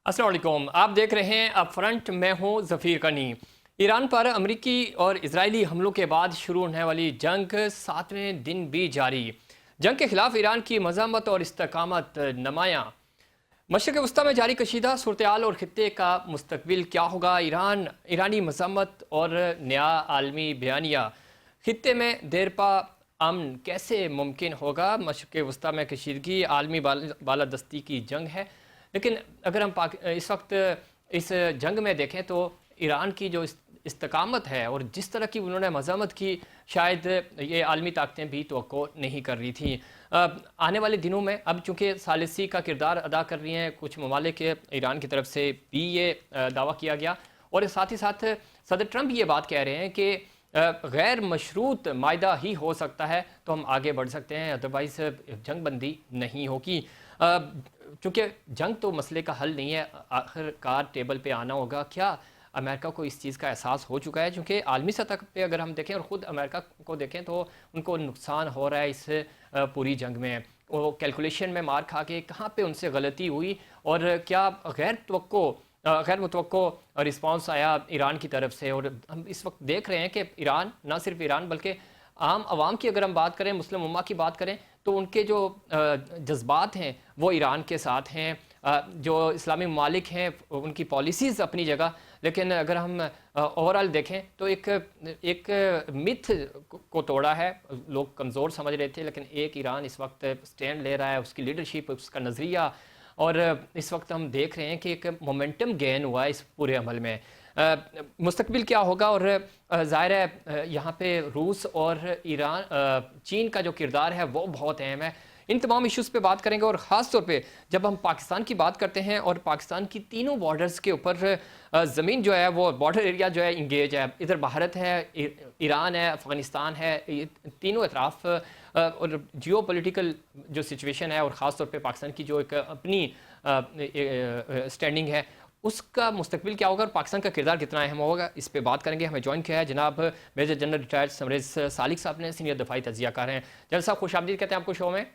अस्सलाम वालेकुम। आप देख रहे हैं अब फ्रंट। मैं हूं ज़फ़ीर कनी। ईरान पर अमरीकी और इजरायली हमलों के बाद शुरू होने वाली जंग 7वें दिन भी जारी। जंग के खिलाफ ईरान की मज़ामत और इस्तकामत नुमायां। मशरिक़ वस्ता में जारी कशीदा सूरत-ए-हाल और खित्ते का मुस्तकबिल क्या होगा। ईरानी मज़ामत और नया आलमी बयानिया। खित्ते में देरपा अमन कैसे मुमकिन होगा। मशरिक़ वस्ता में कशीदगी आलमी बालादस्ती की जंग है। लेकिन अगर हम इस वक्त इस जंग में देखें तो ईरान की जो इस्तकामत है और जिस तरह की उन्होंने मज़ामत की, शायद ये आलमी ताकतें भी तवक्को नहीं कर रही थी। आने वाले दिनों में अब चूँकि सालिसी का किरदार अदा कर रही हैं कुछ ममालिक, ईरान की तरफ से भी ये दावा किया गया। और साथ ही साथ सदर ट्रंप ये बात कह रहे हैं कि गैर मशरूत मायदा ही हो सकता है तो हम आगे बढ़ सकते हैं, अदरवाइज़ जंग बंदी नहीं होगी। चूँकि जंग तो मसले का हल नहीं है, आखिरकार टेबल पे आना होगा। क्या अमेरिका को इस चीज़ का एहसास हो चुका है? चूँकि आलमी सतह पे अगर हम देखें और ख़ुद अमेरिका को देखें तो उनको नुकसान हो रहा है इस पूरी जंग में। वो कैलकुलेशन में मार खा के कहाँ पे उनसे गलती हुई और क्या गैर मुतवक्को रिस्पॉन्स आया ईरान की तरफ से। और हम इस वक्त देख रहे हैं कि ईरान, ना सिर्फ ईरान बल्कि आम आवाम की अगर हम बात करें, मुस्लिम उम्मा की बात करें, तो उनके जो जज्बात हैं वो ईरान के साथ हैं। जो इस्लामी ममालिक हैं उनकी पॉलिसीज़ अपनी जगह, लेकिन अगर हम ओवरऑल देखें तो एक मिथ को तोड़ा है। लोग कमज़ोर समझ रहे थे, लेकिन एक ईरान इस वक्त स्टैंड ले रहा है, उसकी लीडरशिप, उसका नज़रिया। और इस वक्त हम देख रहे हैं कि एक मोमेंटम गेन हुआ है इस पूरे अमल में। मुस्तकबिल क्या होगा। और ज़ाहिर है यहाँ पे रूस और चीन का जो किरदार है वो बहुत अहम है। इन तमाम इश्यूज़ पे बात करेंगे और ख़ास तौर पे जब हम पाकिस्तान की बात करते हैं और पाकिस्तान की तीनों बॉर्डर्स के ऊपर ज़मीन जो है वो बॉर्डर एरिया जो है इंगेज है। इधर भारत है, ईरान है, अफ़गानिस्तान है, ये तीनों अतराफ़ और जियो पोलिटिकल जो सिचुएशन है और ख़ास तौर पे पाकिस्तान की जो एक अपनी स्टैंडिंग है, उसका मुस्तकबिल क्या होगा और पाकिस्तान का किरदार कितना अहम होगा, इस पे बात करेंगे। हमें ज्वाइन किया है जनाब मेजर जनरल रिटायर्ड समरेज़ सालिक साहब ने, सीनियर दफाई तजियाकार हैं। जनरल साहब खुशामदीद कहते हैं आपको शो में।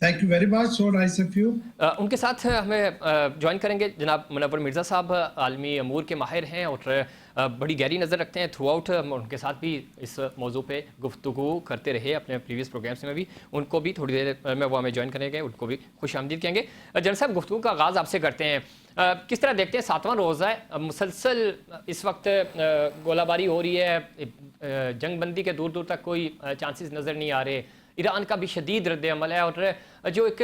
Thank you very much, so nice of you. उनके साथ हमें ज्वाइन करेंगे जनाब मुनव्वर मिर्ज़ा साहब, आलमी अमूर के माहिर हैं और बड़ी गहरी नज़र रखते हैं थ्रू आउट। उनके साथ भी इस मौजू पे गुफ्तगू करते रहे अपने प्रीवियस प्रोग्राम्स में भी। उनको भी थोड़ी देर में वो हमें ज्वाइन करेंगे, उनको भी खुश आमदीद कहेंगे। जनरल साहब, गुफ्तगू का आगाज़ आपसे करते हैं। किस तरह देखते हैं 7वां रोज़ा है, मुसलसल इस वक्त गोलाबारी हो रही है, जंग बंदी के दूर दूर तक कोई चांसेस नज़र नहीं आ रहे, ईरान का भी शदीद रद्द अमल है और जो एक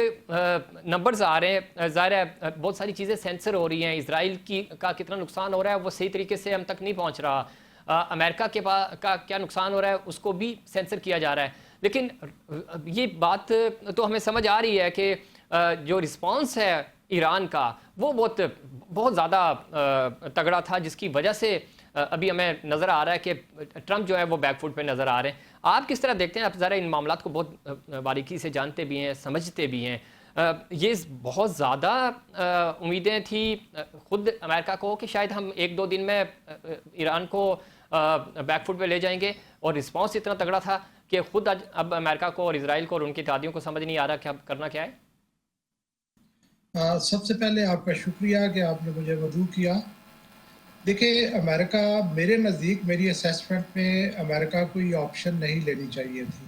नंबर्स आ रहे हैं, ज़ाहिर है बहुत सारी चीज़ें सेंसर हो रही हैं। इसराइल का कितना नुकसान हो रहा है वो सही तरीके से हम तक नहीं पहुंच रहा। अमेरिका का क्या नुकसान हो रहा है उसको भी सेंसर किया जा रहा है। लेकिन ये बात तो हमें समझ आ रही है कि जो रिस्पॉन्स है ईरान का वो बहुत ज़्यादा तगड़ा था, जिसकी वजह से अभी हमें नज़र आ रहा है कि ट्रंप जो है वो बैकफुट पे नज़र आ रहे हैं। आप किस तरह देखते हैं? आप ज़रा इन मामलात को बहुत बारीकी से जानते भी हैं, समझते भी हैं। ये बहुत ज़्यादा उम्मीदें थी ख़ुद अमेरिका को कि शायद हम 1-2 दिन में ईरान को बैकफुट पे ले जाएंगे, और रिस्पॉन्स इतना तगड़ा था कि ख़ुद अब अमेरिका को और इसराइल को और उनकी इत्तेहादियों को समझ नहीं आ रहा क्या करना क्या है। सबसे पहले आपका शुक्रिया कि आपने मुझे मदऊ किया। देखिए, अमेरिका, मेरे नज़दीक, मेरी असेसमेंट में अमेरिका को ये ऑप्शन नहीं लेनी चाहिए थी।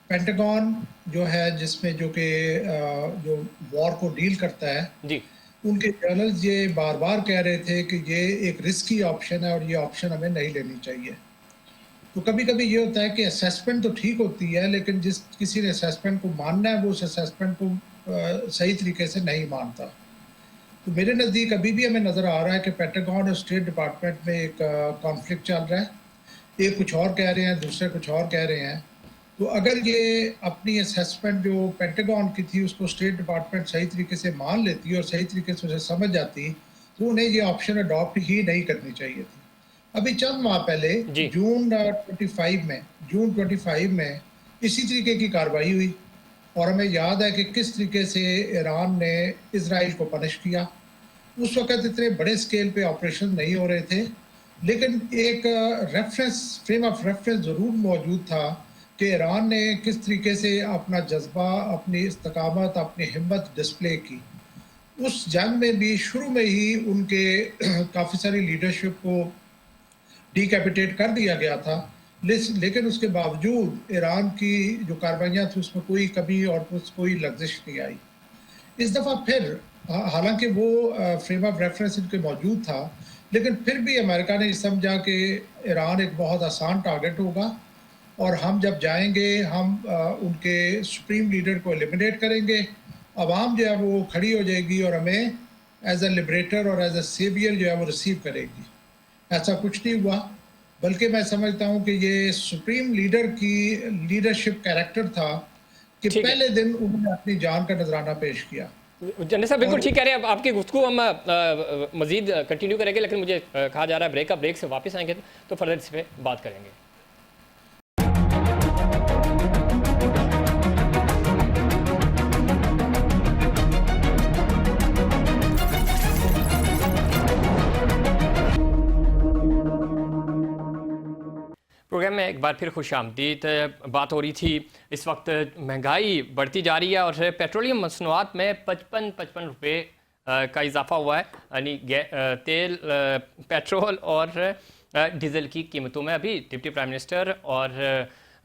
पेंटागन जो है, जिसमें जो वॉर को डील करता है, जी। उनके जर्नल्स ये बार बार कह रहे थे कि ये एक रिस्की ऑप्शन है और ये ऑप्शन हमें नहीं लेनी चाहिए। तो कभी कभी ये होता है कि असेसमेंट तो ठीक होती है, लेकिन जिस किसी ने असेसमेंट को मानना है वो उस असेसमेंट को सही तरीके से नहीं मानता। तो मेरे नज़दीक अभी भी हमें नज़र आ रहा है कि पेंटागन और स्टेट डिपार्टमेंट में एक कॉन्फ्लिक्ट चल रहा है। एक कुछ और कह रहे हैं, दूसरे कुछ और कह रहे हैं। तो अगर ये अपनी असेसमेंट जो पेंटागन की थी उसको स्टेट डिपार्टमेंट सही तरीके से मान लेती और सही तरीके से उसे समझ जाती, तो उन्हें ये ऑप्शन अडॉप्ट ही नहीं करनी चाहिए थी। अभी चंद माह पहले जून 25 में इसी तरीके की कार्रवाई हुई, और हमें याद है कि किस तरीके से ईरान ने इजराइल को पनिश किया। उस वक्त इतने बड़े स्केल पे ऑपरेशन नहीं हो रहे थे, लेकिन एक फ्रेम ऑफ रेफरेंस ज़रूर मौजूद था कि ईरान ने किस तरीके से अपना जज्बा, अपनी इस्तकामत, अपनी हिम्मत डिस्प्ले की। उस जंग में भी शुरू में ही उनके काफ़ी सारी लीडरशिप को डिकैपिटेट कर दिया गया था, लेकिन उसके बावजूद ईरान की जो कार्रवाइयाँ थी उसमें कोई कमी और कोई लग्जिश नहीं आई। इस दफ़ा फिर हालांकि वो फ्रेम ऑफ रेफरेंस इनके मौजूद था, लेकिन फिर भी अमेरिका ने समझा कि ईरान एक बहुत आसान टारगेट होगा और हम जब जाएंगे हम उनके सुप्रीम लीडर को एलिमिनेट करेंगे, आवाम जो है वो खड़ी हो जाएगी और हमें एज ए लिबरेटर और एज ए सेवियर जो है वो रिसीव करेगी। ऐसा कुछ नहीं हुआ, बल्कि मैं समझता हूँ कि ये सुप्रीम लीडर की लीडरशिप कैरेक्टर था कि ठीक है पहले दिन उन्होंने अपनी जान का नजराना पेश किया। जनरल साहब, बिल्कुल और ठीक कह रहे हैं। अब आपकी गुफ्तगू हम मजीद कंटिन्यू करेंगे, लेकिन मुझे कहा जा रहा है ब्रेक से वापस आएंगे तो फर्दर इस पर बात करेंगे। प्रोग्राम में एक बार फिर खुश आमदीद। बात हो रही थी इस वक्त महंगाई बढ़ती जा रही है और पेट्रोलियम मसनूआत में 55 रुपये का इजाफा हुआ है, यानी तेल, पेट्रोल और डीजल की कीमतों में। अभी डिप्टी प्राइम मिनिस्टर और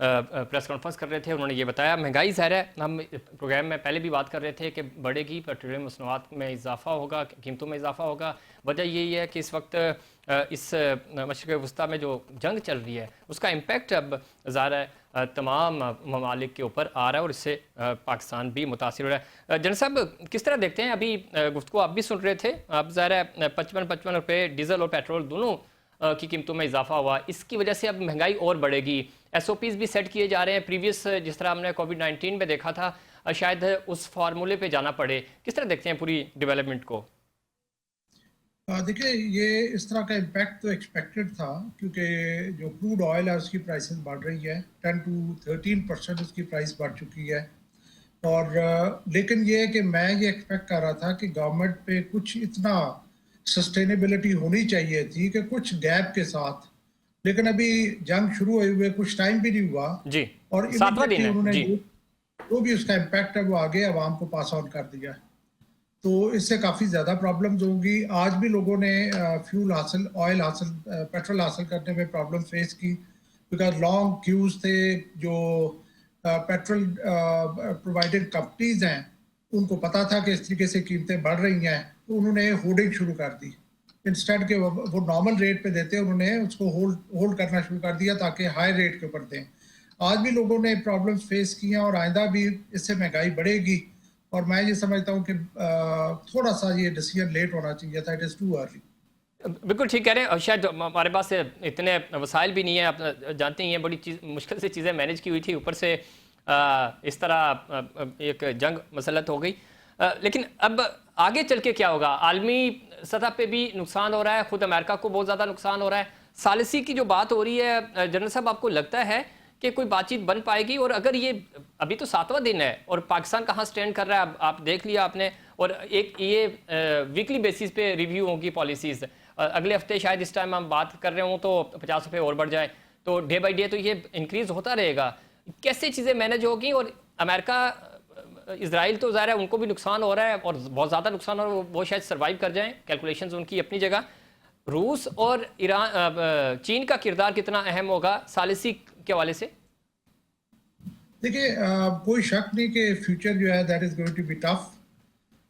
प्रेस कॉन्फ्रेंस कर रहे थे, उन्होंने ये बताया महंगाई ज़ाहिर है, हम प्रोग्राम में पहले भी बात कर रहे थे कि बढ़ेगी, पेट्रोलियम मसनूआत में इजाफा होगा, कीमतों में इजाफा होगा। वजह यही है कि इस वक्त इस मशरिक़ वस्ता में जो जंग चल रही है उसका इम्पेक्ट अब ज़ाहिर है तमाम ममालिक के ऊपर आ रहा है और इससे पाकिस्तान भी मुतासिर हो रहा है। जनरल साहब, किस तरह देखते हैं, अभी गुफ्तगू आप भी सुन रहे थे, अब ज़ाहिर है 55 रुपये डीजल और पेट्रोल दोनों की कीमतों में इजाफा हुआ, इसकी वजह से अब महंगाई और बढ़ेगी। SOPs भी सेट किए जा रहे हैं, प्रीवियस जिस तरह हमने कोविड-19 में देखा था, शायद उस फार्मूले पे जाना पड़े। किस तरह देखते हैं पूरी डेवलपमेंट को? देखिए, ये इस तरह का इम्पैक्ट तो एक्सपेक्टेड था, क्योंकि जो क्रूड ऑयल है उसकी प्राइसेस बढ़ रही है, 10 to 13% उसकी प्राइस बढ़ चुकी है। और लेकिन ये है कि मैं ये एक्सपेक्ट कर रहा था कि गवर्नमेंट पे कुछ इतना सस्टेनेबिलिटी होनी चाहिए थी कि कुछ गैप के साथ, लेकिन अभी जंग शुरू हुए हुए कुछ टाइम भी नहीं हुआ जी, और 7वां दिन इमीडिएटली है उन्होंने जी। जो भी उसका इम्पैक्ट है वो आगे आवाम को पास ऑन कर दिया। तो इससे काफ़ी ज़्यादा प्रॉब्लम्स होंगी। आज भी लोगों ने फ्यूल हासिल, ऑयल हासिल, पेट्रोल हासिल करने में प्रॉब्लम फेस की, बिकॉज लॉन्ग क्यूज थे। जो पेट्रोल प्रोवाइडेड कंपनीज हैं उनको पता था कि इस तरीके से कीमतें बढ़ रही हैं, तो उन्होंने होल्डिंग शुरू कर दी। इंस्टेड के वो नॉर्मल रेट पे देते, उन्होंने उसको होल्ड करना शुरू कर दिया ताकि हाई रेट के ऊपर दें। आज भी लोगों ने प्रॉब्लम फेस की हैं और आइंदा भी इससे महंगाई बढ़ेगी। और मैं ये समझता हूँ कि थोड़ा सा ये डिसीजन लेट होना चाहिए था, इट इज़ टू अर्ली। बिल्कुल ठीक कह रहे हैं, और शायद हमारे पास इतने वसाइल भी नहीं है, आप जानते ही हैं, बड़ी मुश्किल से चीज़ें मैनेज की हुई थी, ऊपर से इस तरह एक जंग मसलत हो गई। लेकिन अब आगे चल के क्या होगा? आलमी सतह पे भी नुकसान हो रहा है, ख़ुद अमेरिका को बहुत ज़्यादा नुकसान हो रहा है। सालिसी की जो बात हो रही है, जनरल साहब, आपको लगता है कि कोई बातचीत बन पाएगी? और अगर ये अभी तो 7वां दिन है और पाकिस्तान कहाँ स्टैंड कर रहा है, आप देख लिया आपने, और एक ये वीकली बेसिस पे रिव्यू होगी पॉलिसीज़। अगले हफ्ते शायद इस टाइम हम बात कर रहे हों तो 50 रुपये और बढ़ जाए, तो डे बाई डे तो ये इंक्रीज़ होता रहेगा। कैसे चीज़ें मैनेज होगी? और अमेरिका, इजराइल तो ज़ाहिर है उनको भी नुकसान हो रहा है और बहुत ज़्यादा नुकसान हो रहा है, वो शायद सर्वाइव कर जाएं, कैलकुलेशंस उनकी अपनी जगह। रूस और ईरान, चीन का किरदार कितना अहम होगा सालिसी के हवाले से? देखिए, कोई शक नहीं कि फ्यूचर जो है that is going to be tough.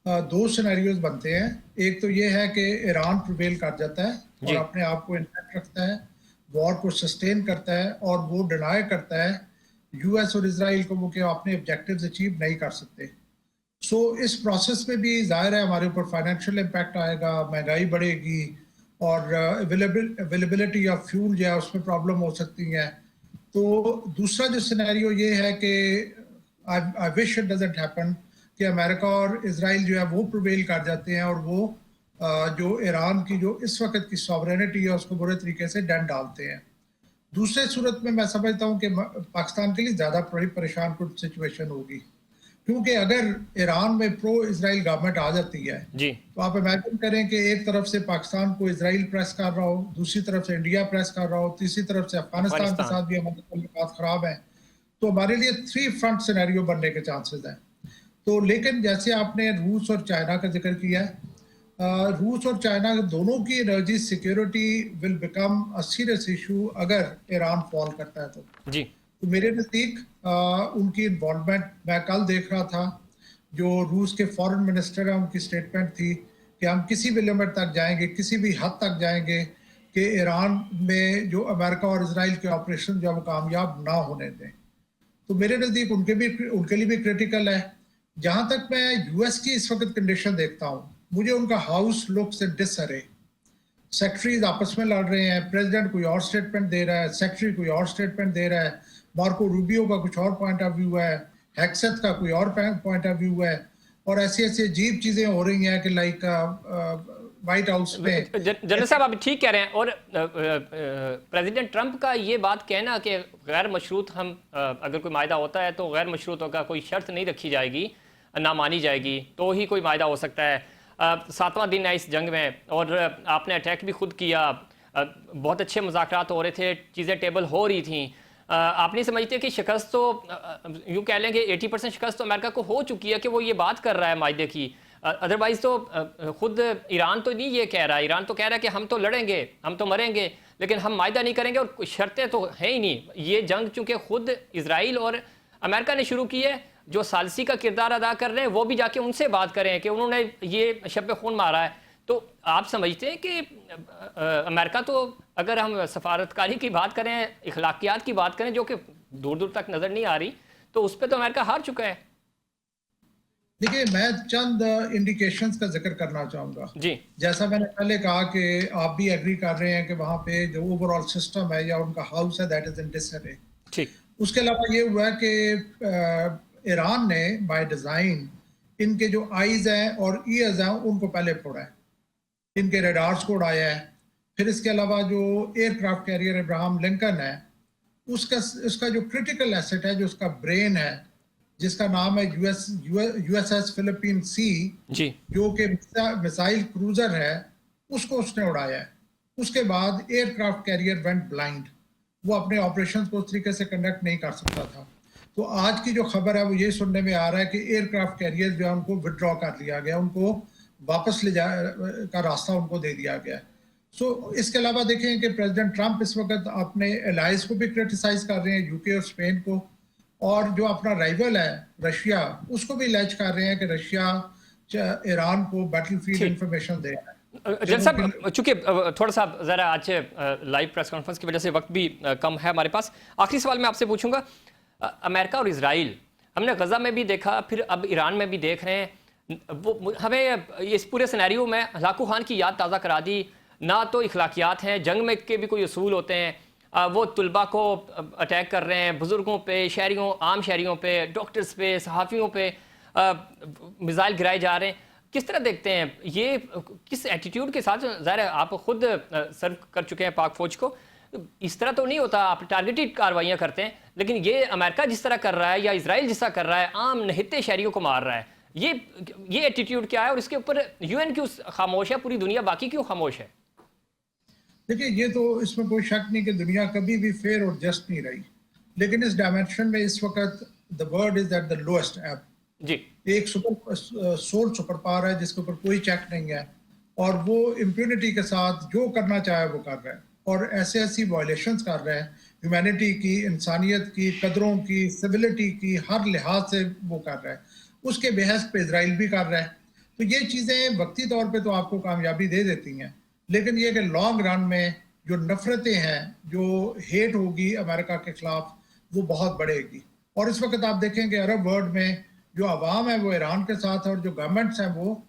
दो सिनेरियोज बनते हैं। एक तो ये है कि ईरान प्रिवेल कर जाता है और जी। अपने आप को इंटैक्ट रखता है, वॉर को सस्टेन करता है और वो डिनाई करता है US और इसराइल को वो कि अपने ऑब्जेक्टिव्स अचीव नहीं कर सकते। सो इस प्रोसेस में भी जाहिर है हमारे ऊपर फाइनेंशियल इम्पैक्ट आएगा, महंगाई बढ़ेगी और अवेलेबिलिटी ऑफ फ्यूल जो है उसमें प्रॉब्लम हो सकती है। तो दूसरा जो सिनेरियो ये है कि I wish it doesn't happen कि अमेरिका और इसराइल जो है वो प्रिवेल कर जाते हैं और वो जो ईरान की जो इस वक्त की सॉवरेनिटी है उसको बुरे तरीके से डेंट डालते हैं। दूसरे सूरत में मैं समझता हूँ कि पाकिस्तान के लिए ज़्यादा परेशान कुछ सिचुएशन होगी, क्योंकि अगर ईरान में प्रो इसराइल गवर्नमेंट आ जाती है जी। तो आप इमेजिन करें कि एक तरफ से पाकिस्तान को इसराइल प्रेस कर रहा हो, दूसरी तरफ से इंडिया प्रेस कर रहा हो, तीसरी तरफ से अफगानिस्तान के साथ भी हमारे बात खराब है, तो हमारे लिए 3 फ्रंट सिनेरियो बनने के चांसेस हैं। तो लेकिन जैसे आपने रूस और चाइना का जिक्र किया है, रूस और चाइना दोनों की energy security will become a serious issue अगर ईरान फॉल करता है जी। तो मेरे नज़दीक उनकी इन्वॉल्वमेंट मैं कल देख रहा था, जो रूस के फॉरेन मिनिस्टर हैं उनकी स्टेटमेंट थी कि हम किसी भी लिमिट तक जाएंगे, किसी भी हद तक जाएंगे कि ईरान में जो अमेरिका और इसराइल के ऑपरेशन जो हम कामयाब ना होने दें। तो मेरे नज़दीक उनके लिए भी क्रिटिकल है। जहाँ तक मैं यूएस की इस वक्त कंडीशन देखता हूँ, मुझे उनका हाउस लुक्स डिसअरे। सेक्रेटरीज आपस में लड़ रहे हैं, प्रेसिडेंट कोई और स्टेटमेंट दे रहा है, सेक्रेटरी कोई और स्टेटमेंट दे रहा है, मार्को रूबियो का कुछ और पॉइंट ऑफ व्यू है, हेक्सेथ का कोई और पॉइंट ऑफ व्यू है, और ऐसी ऐसी अजीब चीजें हो रही हैं कि लाइक व्हाइट हाउस में जनरल साहब आप ठीक कह रहे हैं। और प्रेसिडेंट ट्रंप का ये बात कहना कि गैर मशरूत हम अगर कोई मायदा होता है तो गैर मशरूत होगा, कोई शर्त नहीं रखी जाएगी, ना मानी जाएगी, तो ही कोई मायदा हो सकता है। 7वां दिन है इस जंग में और आपने अटैक भी खुद किया। बहुत अच्छे मुज़ाकरात हो रहे थे, चीज़ें टेबल हो रही थी। आप नहीं समझते कि शिकस्त तो यूँ कह लें कि 80% शिकस्त तो अमेरिका को हो चुकी है कि वो ये बात कर रहा है मायदे की। अदरवाइज़ तो खुद ईरान तो नहीं ये कह रहा है, ईरान तो कह रहा है कि हम तो लड़ेंगे, हम तो मरेंगे, लेकिन हम मायदा नहीं करेंगे और शर्तें तो हैं ही नहीं। ये जंग चूँकि खुद इसराइल और अमेरिका ने शुरू की है, जो सालसी का किरदार अदा कर रहे हैं वो भी जाके उनसे बात करें कि उन्होंने ये शब खून मारा है। तो आप समझते हैं कि अमेरिका तो अगर हम सफारतकारी की बात करें, इखलाकियात की बात करें जो कि दूर दूर तक नज़र नहीं आ रही, तो उस पर तो अमेरिका हार चुका है। देखिए, मैं चंद इंडिकेशंस का जिक्र करना चाहूँगा। जी। जैसा मैंने पहले कहा कि आप भी एग्री कर रहे हैं कि वहाँ पे जो ओवरऑल सिस्टम है या उनका हाउस है दैट इज इन डिसअरे। ठीक। उसके अलावा ये हुआ है कि ईरान ने बाय डिज़ाइन इनके जो आईज हैं और ईयर्स हैं उनको पहले फोड़ा है, इनके रडार्स को उड़ाया है। फिर इसके अलावा जो एयरक्राफ्ट कैरियर अब्राहम लिंकन है, उसका जो क्रिटिकल एसेट है, जो उसका ब्रेन है, जिसका नाम है यूएसएस फिलिपीन सी, जी। जो कि मिसाइल क्रूजर है, उसको उसने उड़ाया है। उसके बाद एयरक्राफ्ट कैरियर वेंट ब्लाइंड, वो अपने ऑपरेशंस को उस तरीके से कंडक्ट नहीं कर सकता था। तो आज की जो खबर है वो ये सुनने में आ रहा है कि एयरक्राफ्ट कैरियर जो है उनको विड्रॉ कर लिया गया, उनको वापस ले जा का रास्ता उनको दे दिया गया। सो इसके अलावा देखें कि प्रेसिडेंट ट्रंप इस वक्त अपने एलाइज को भी क्रिटिसाइज कर रहे हैं, यूके और स्पेन को, और जो अपना राइवल है रशिया, उसको भी लैच कर रहे हैं कि रशिया ईरान को बैटलफील्ड इंफॉर्मेशन दे रहा है। जनरल साहब चूंकि थोड़ा सा ज़रा आज लाइव प्रेस कॉन्फ्रेंस की वजह से वक्त भी कम है हमारे पास, आखिरी सवाल मैं आपसे पूछूंगा। अमेरिका और इसराइल हमने गज़ा में भी देखा, फिर अब ईरान में भी देख रहे हैं। वो हमें इस पूरे सिनेरियो में हलाकू खान की याद ताज़ा करा दी। ना तो इखलाकियात हैं, जंग में के भी कोई असूल होते हैं, वो तलबा को अटैक कर रहे हैं, बुज़ुर्गों पे, शहरियों, आम शहरियों पे, डॉक्टर्स पे, सहाफ़ियों पे मिसाइल गिराए जा रहे हैं। किस तरह देखते हैं ये, किस एटीट्यूड के साथ? ज़ाहिर है आप खुद सर्व कर चुके हैं पाक फ़ौज को, इस तरह तो नहीं होता, आप टारगेटेड कार्रवाइयाँ करते हैं, लेकिन ये अमेरिका जिस तरह कर रहा है या इसराइल जिस तरह कर रहा है, आम नहित्ते शहरियों को मार रहा है, ये एटीट्यूड क्या है और इसके ऊपर यूएन क्यों खामोश है, पूरी दुनिया बाकी क्यों खामोश है? देखिए, ये तो इसमें कोई शक नहीं कि दुनिया कभी भी फेयर और जस्ट नहीं रही, लेकिन इस डायमेंशन में इस वक्त the world is at the lowest एब जी। एक सोल सुपर पावर है जिसके ऊपर कोई चेक नहीं है, और वो इम्प्यूनिटी के साथ जो करना चाहे वो कर रहा है, और ऐसी वायलेशंस कर रहा है ह्यूमैनिटी की, इंसानियत की, कदरों की, सिविलिटी की, हर लिहाज से वो कर रहा है। उसके बेहस पे इसराइल भी कर रहा है। तो ये चीज़ें वक्ती तौर पे तो आपको कामयाबी दे देती हैं, लेकिन ये कि लॉन्ग रन में जो नफरतें हैं, जो हेट होगी अमेरिका के खिलाफ, वो बहुत बढ़ेगी। और इस वक्त आप देखें कि अरब वर्ल्ड में जो आवाम है वो ईरान के साथ है, और जो गवर्नमेंट्स हैं वो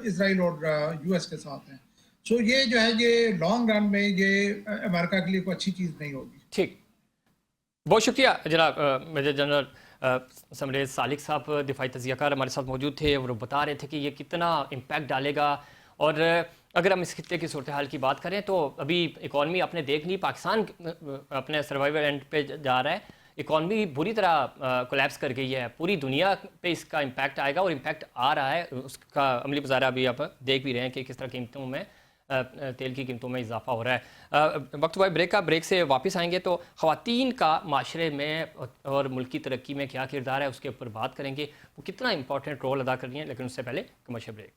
इसराइल और यूएस के साथ हैं। सो ये जो है, ये लॉन्ग रन में ये अमेरिका के लिए कोई अच्छी चीज़ नहीं होगी। ठीक, बहुत शुक्रिया जनाब मेजर जनरल समरेज सालिक साहब, दिफाई तजियाकार हमारे साथ मौजूद थे और वो बता रहे थे कि ये कितना इम्पैक्ट डालेगा। और अगर हम इस खित्ते की सूरत हाल की बात करें तो अभी इकॉनमी आपने देख ली, पाकिस्तान अपने सर्वाइवल एंड पे जा रहा है, इकॉनमी बुरी तरह कोलैप्स कर गई है, पूरी दुनिया पे इसका इम्पैक्ट आएगा और इम्पैक्ट आ रहा है, उसका अमली मुज़ाहरा अभी आप देख भी रहे हैं कि किस तरह कीमतों में तेल की कीमतों में इजाफा हो रहा है। वक्त भाई ब्रेक का, ब्रेक से वापस आएंगे तो ख़वातीन का माशरे में और मुल्क की तरक्की में क्या किरदार है उसके ऊपर बात करेंगे, वो कितना इंपॉर्टेंट रोल अदा कर रही हैं। लेकिन उससे पहले कमर्शियल ब्रेक।